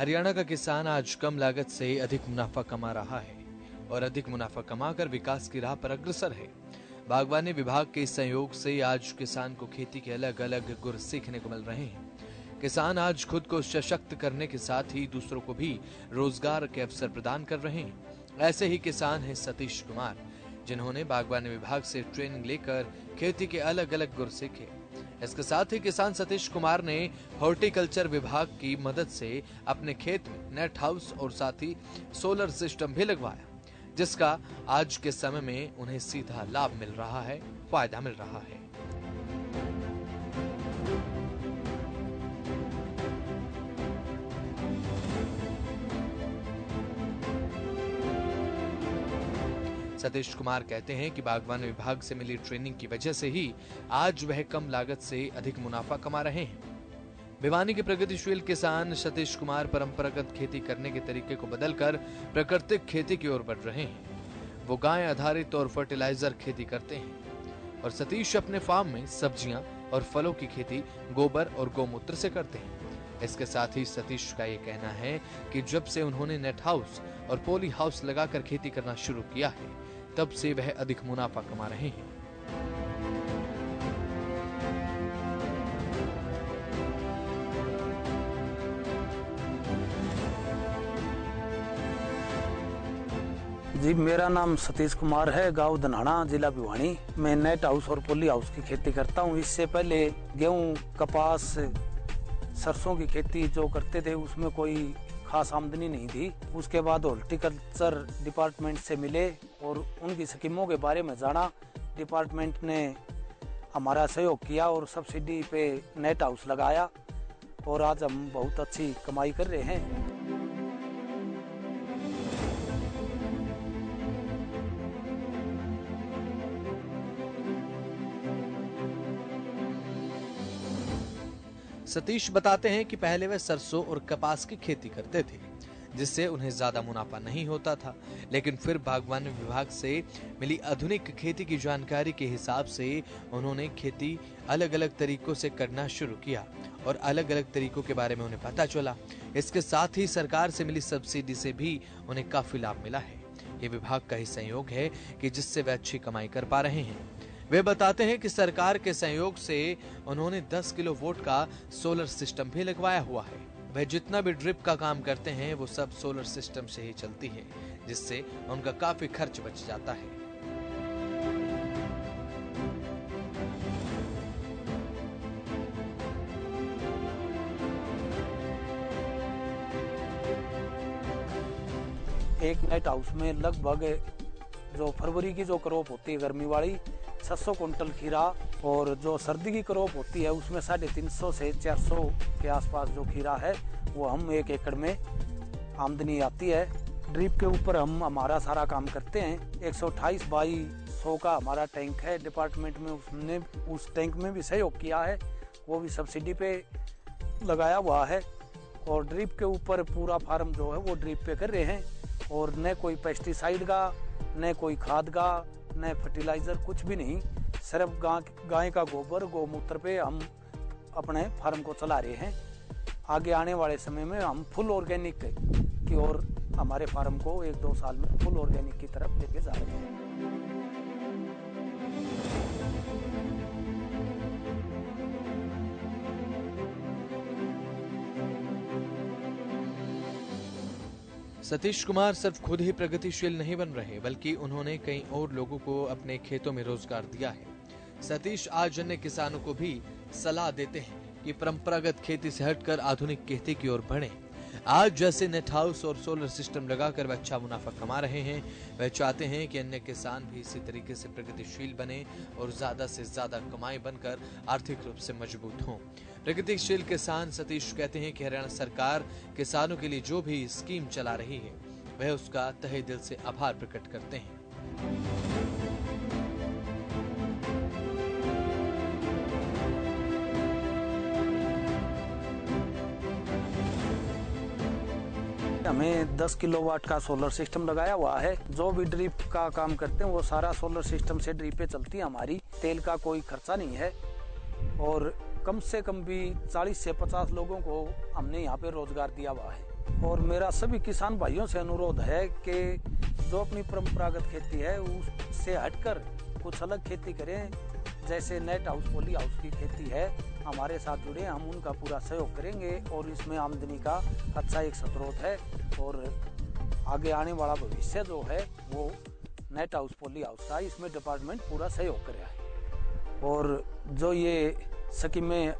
हरियाणा का किसान आज कम लागत से अधिक मुनाफा कमा रहा है और अधिक मुनाफा कमाकर विकास की राह पर अग्रसर है। बागवानी विभाग के सहयोग से आज किसान को खेती के अलग अलग गुर सीखने को मिल रहे हैं। किसान आज खुद को सशक्त करने के साथ ही दूसरों को भी रोजगार के अवसर प्रदान कर रहे हैं। ऐसे ही किसान हैं सतीश कुमार, जिन्होंने बागवानी विभाग से ट्रेनिंग लेकर खेती के अलग अलग गुर सीखे। इसके साथ ही किसान सतीश कुमार ने हॉर्टिकल्चर विभाग की मदद से अपने खेत में नेट हाउस और साथ ही सोलर सिस्टम भी लगवाया, जिसका आज के समय में उन्हें सीधा लाभ मिल रहा है, फायदा मिल रहा है। सतीश कुमार कहते हैं कि बागवानी विभाग से मिली ट्रेनिंग की वजह से ही आज वह कम लागत से अधिक मुनाफा कमा रहे हैं। भिवानी के प्रगतिशील किसान सतीश कुमार परंपरागत खेती करने के तरीके को बदलकर प्राकृतिक खेती की ओर बढ़ रहे हैं। वो गाय आधारित और फर्टिलाइजर खेती करते हैं और सतीश अपने फार्म में सब्जियां और फलों की खेती गोबर और गौमूत्र से करते हैं। इसके साथ ही सतीश का ये कहना है कि जब से उन्होंने नेट हाउस और पॉली हाउस लगाकर खेती करना शुरू किया है, तब से वह अधिक मुनाफा कमा रहे हैं। जी, मेरा नाम सतीश कुमार है, गांव धनाना, जिला भिवानी। मैं नेट हाउस और पॉली हाउस की खेती करता हूं। इससे पहले गेहूं, कपास, सरसों की खेती जो करते थे उसमें कोई खास आमदनी नहीं थी। उसके बाद हॉर्टिकल्चर डिपार्टमेंट से मिले और उनकी स्कीमों के बारे में जाना। डिपार्टमेंट ने हमारा सहयोग किया और सब्सिडी पे नेट हाउस लगाया और आज हम बहुत अच्छी कमाई कर रहे हैं। सतीश बताते हैं कि पहले वे सरसों और कपास की खेती करते थे, जिससे उन्हें ज्यादा मुनाफा नहीं होता था, लेकिन फिर बागवानी विभाग से मिली आधुनिक खेती की जानकारी के हिसाब से उन्होंने खेती अलग अलग तरीकों से करना शुरू किया और अलग अलग तरीकों के बारे में उन्हें पता चला। इसके साथ ही सरकार से मिली सब्सिडी से भी उन्हें काफी लाभ मिला है। ये विभाग का ही सहयोग है कि जिससे वे अच्छी कमाई कर पा रहे हैं। वे बताते हैं कि सरकार के सहयोग से उन्होंने 10 किलोवाट का सोलर सिस्टम भी लगवाया हुआ है। वह जितना भी ड्रिप का काम करते हैं वो सब सोलर सिस्टम से ही चलती है, जिससे उनका काफी खर्च बच जाता है। एक नेट हाउस में लगभग जो फरवरी की जो क्रॉप होती है गर्मी वाली 600 कुंटल खीरा, और जो सर्दी की क्रॉप होती है उसमें 350 से 400 के आसपास जो खीरा है वो हम 1 एकड़ में आमदनी आती है। ड्रिप के ऊपर हम हमारा सारा काम करते हैं। 128 बाई 100 का हमारा टैंक है। डिपार्टमेंट में उसने उस टैंक में भी सहयोग किया है, वो भी सब्सिडी पे लगाया हुआ है। और ड्रिप के ऊपर पूरा फार्म जो है वो ड्रिप पे कर रहे हैं और न कोई पेस्टिसाइड का, न कोई खाद का, न फर्टिलाइजर, कुछ भी नहीं। सिर्फ गाय का गोबर, गौमूत्र पे हम अपने फार्म को चला रहे हैं। आगे आने वाले समय में हम फुल ऑर्गेनिक की ओर हमारे फार्म को 1-2 साल में फुल ऑर्गेनिक की तरफ लेके जा रहे हैं। सतीश कुमार सिर्फ खुद ही प्रगतिशील नहीं बन रहे, बल्कि उन्होंने कई और लोगों को अपने खेतों में रोजगार दिया है। सतीश आज अन्य किसानों को भी सलाह देते हैं कि परंपरागत खेती से हटकर आधुनिक खेती की ओर बढ़ें। आज जैसे नेट हाउस और सोलर सिस्टम लगाकर वे अच्छा मुनाफा कमा रहे हैं, वे चाहते हैं कि अन्य किसान भी इसी तरीके से प्रगतिशील बने और ज्यादा से ज्यादा कमाई बनकर आर्थिक रूप से मजबूत हों। प्रगतिशील किसान सतीश कहते हैं कि हरियाणा सरकार किसानों के लिए जो भी स्कीम चला रही है, वह उसका तहे दिल से आभार प्रकट करते हैं। हमें 10 किलोवाट का सोलर सिस्टम लगाया हुआ है। जो भी ड्रिप का काम करते हैं वो सारा सोलर सिस्टम से ड्रिप पे चलती है हमारी। तेल का कोई खर्चा नहीं है और कम से कम भी 40 से 50 लोगों को हमने यहाँ पे रोजगार दिया हुआ है। और मेरा सभी किसान भाइयों से अनुरोध है कि जो अपनी परंपरागत खेती है उससे हटकर कुछ अलग खेती करें। जैसे नेट हाउस, पॉली हाउस की खेती है, हमारे साथ जुड़े, हम उनका पूरा सहयोग करेंगे और इसमें आमदनी का अच्छा एक स्रोत है। और आगे आने वाला भविष्य जो है वो नेट हाउस, पॉली हाउस का, इसमें डिपार्टमेंट पूरा सहयोग करेगा। और जो ये स्कीमें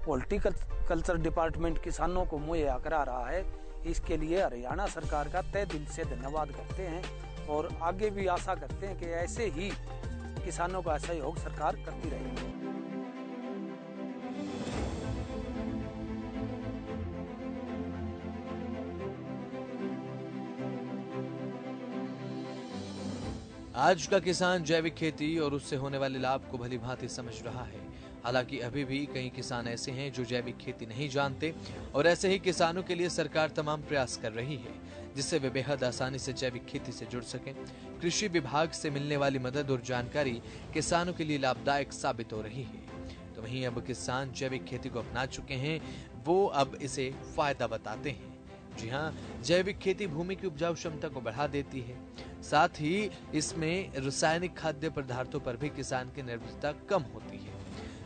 हॉर्टिकल्चर डिपार्टमेंट किसानों को मुहैया करा रहा है, इसके लिए हरियाणा सरकार का तहे दिल से धन्यवाद करते हैं और आगे भी आशा करते हैं कि ऐसे ही किसानों का सहयोग सरकार करती रहेगी। आज का किसान जैविक खेती और उससे होने वाले लाभ को भली भांति समझ रहा है। हालांकि अभी भी कई किसान ऐसे हैं जो जैविक खेती नहीं जानते और ऐसे ही किसानों के लिए सरकार तमाम प्रयास कर रही है जिससे वे बेहद आसानी से जैविक खेती से जुड़ सकें। कृषि विभाग से मिलने वाली मदद और जानकारी किसानों के लिए लाभदायक साबित हो रही है। तो वहीं अब किसान जैविक खेती को अपना चुके हैं, वो अब इसे फायदा बताते हैं। जी हाँ, जैविक खेती भूमि की उपजाऊ क्षमता को बढ़ा देती है, साथ ही इसमें रासायनिक खाद्य पदार्थों पर भी किसान की निर्भरता कम होती है।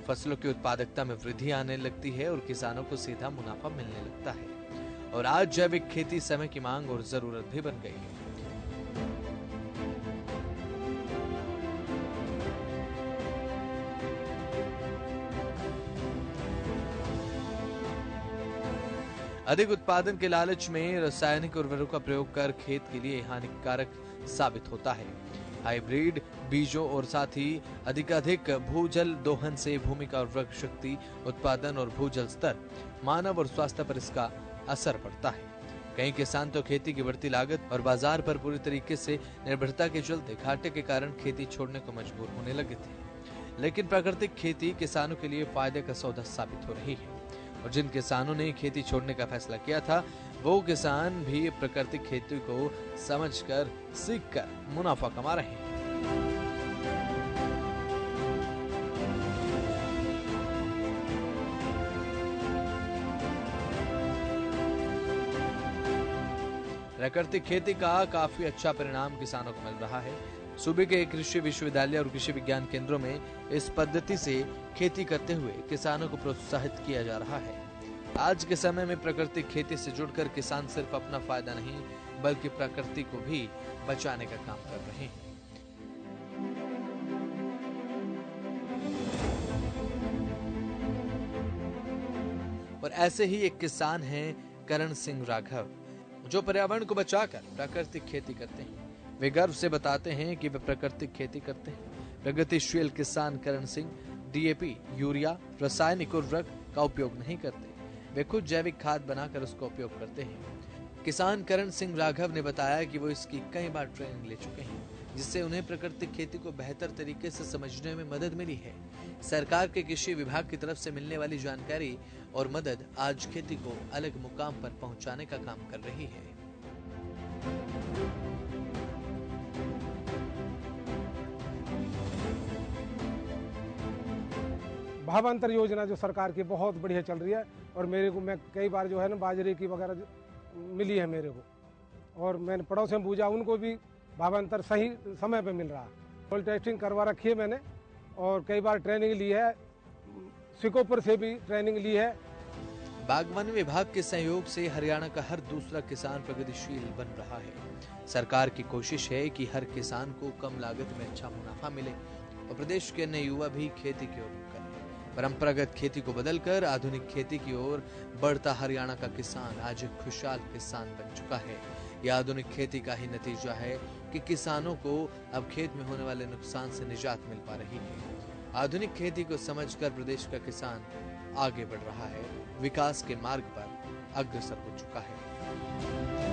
फसलों की उत्पादकता में वृद्धि आने लगती है और किसानों को सीधा मुनाफा मिलने लगता है। और आज जैविक खेती समय की मांग और जरूरत भी बन गई है। अधिक उत्पादन के लालच में रासायनिक उर्वरकों का प्रयोग कर खेत के लिए हानिकारक साबित होता है। हाइब्रिड बीजों और साथ ही अधिकाधिक भूजल दोहन से भूमि का उर्वरक शक्ति, उत्पादन और भूजल स्तर, मानव और स्वास्थ्य पर इसका असर पड़ता है। कई किसान तो खेती की बढ़ती लागत और बाजार पर पूरी तरीके से निर्भरता के चलते घाटे के कारण खेती छोड़ने को मजबूर होने लगे थे। लेकिन प्राकृतिक खेती किसानों के लिए फायदे का सौदा साबित हो रही है और जिन किसानों ने खेती छोड़ने का फैसला किया था, वो किसान भी प्राकृतिक खेती को समझकर, सीखकर मुनाफा कमा रहे हैं। प्राकृतिक खेती का काफी अच्छा परिणाम किसानों को मिल रहा है। सूबे के कृषि विश्वविद्यालय और कृषि विज्ञान केंद्रों में इस पद्धति से खेती करते हुए किसानों को प्रोत्साहित किया जा रहा है। आज के समय में प्राकृतिक खेती से जुड़कर किसान सिर्फ अपना फायदा नहीं बल्कि प्रकृति को भी बचाने का काम कर रहे हैं। और ऐसे ही एक किसान हैं करण सिंह राघव, जो पर्यावरण को बचाकर प्राकृतिक खेती करते हैं। वे गर्व से बताते हैं कि वे प्राकृतिक खेती करते हैं। प्रगतिशील किसान करण सिंह डीएपी, यूरिया, रासायनिक उर्वरक का उपयोग नहीं करते। वे खुद जैविक खाद बनाकर उसका उपयोग करते हैं। किसान करण सिंह राघव ने बताया कि वो इसकी कई बार ट्रेनिंग ले चुके हैं, जिससे उन्हें प्राकृतिक खेती को बेहतर तरीके से समझने में मदद मिली है। सरकार के कृषि विभाग की तरफ से मिलने वाली जानकारी और मदद आज खेती को अलग मुकाम पर पहुंचाने का काम कर रही है। भावांतर योजना जो सरकार की बहुत बढ़िया चल रही है और मेरे को, मैं कई बार जो है ना बाजरे की वगैरह मिली है मेरे को, और मैंने पड़ोस में पूछा, उनको भी भावांतर सही समय पे मिल रहा। सोइल टेस्टिंग करवा रखी है मैंने और कई बार ट्रेनिंग ली है, सिकोपर से भी ट्रेनिंग ली है। बागवानी विभाग के सहयोग से हरियाणा का हर दूसरा किसान प्रगतिशील बन रहा है। सरकार की कोशिश है कि हर किसान को कम लागत में अच्छा मुनाफा मिले और प्रदेश के अन्य युवा भी खेती की ओर रुख करें। परंपरागत खेती को बदलकर आधुनिक खेती की ओर बढ़ता हरियाणा का किसान आज एक खुशहाल किसान बन चुका है। यह आधुनिक खेती का ही नतीजा है कि किसानों को अब खेत में होने वाले नुकसान से निजात मिल पा रही है। आधुनिक खेती को समझकर प्रदेश का किसान आगे बढ़ रहा है, विकास के मार्ग पर अग्रसर हो चुका है।